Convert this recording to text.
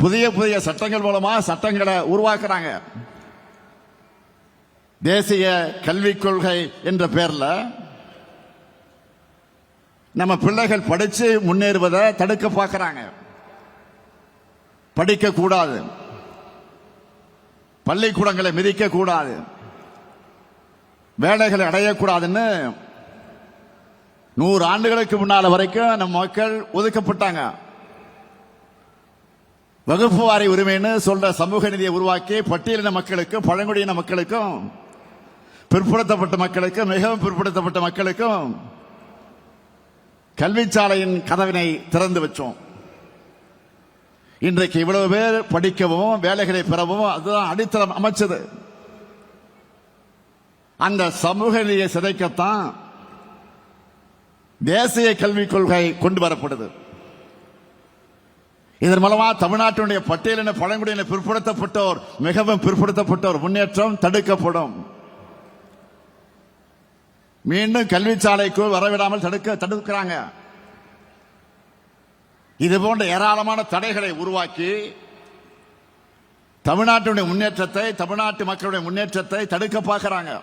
புதிய புதிய சட்டங்கள் மூலமா சட்டங்களை உருவாக்குறாங்க. தேசிய கல்விக் கொள்கை என்ற பெயர்ல நம்ம பிள்ளைகள் படிச்சு முன்னேறுவதை தடுக்க பார்க்கிறாங்க. படிக்க கூடாது, பள்ளிக்கூடங்களை மிதிக்க கூடாது, வேலைகளை அடையக்கூடாதுன்னு 100 ஆண்டுகளுக்கு முன்னால வரைக்கும் நம்ம மக்கள் ஒதுக்கப்பட்டாங்க. வகுப்பு வாரி உரிமைன்னு சொல்ற சமூக நீதியை உருவாக்கி பட்டியலின மக்களுக்கும் பழங்குடியின மக்களுக்கும் பிற்படுத்தப்பட்ட மக்களுக்கும் மிகவும் பிற்படுத்தப்பட்ட மக்களுக்கும் கல்விச்சாலையின் கதவினை திறந்து வச்சோம். இன்றைக்கு இவ்வளவு பேர் படிக்கவும் வேலைகளை பெறவும் அதுதான் அடித்தளம் அமைச்சது. அந்த சமூக நீதியை சிதைக்கத்தான் தேசிய கல்விக் கொள்கை கொண்டு வரப்படுது. இதன் மூலமா தமிழ்நாட்டினுடைய பட்டியலின பழங்குடியின பிற்படுத்தப்பட்டோர் மிகவும் பிற்படுத்தப்பட்டோர் முன்னேற்றம் தடுக்கப்படும். மீண்டும் கல்விச்சாலைக்கு வரவிடாமல் தடுக்கிறாங்க. இது போன்ற ஏராளமான தடைகளை உருவாக்கி தமிழ்நாட்டினுடைய முன்னேற்றத்தை, தமிழ்நாட்டு மக்களுடைய முன்னேற்றத்தை தடுக்க பார்க்கிறாங்க.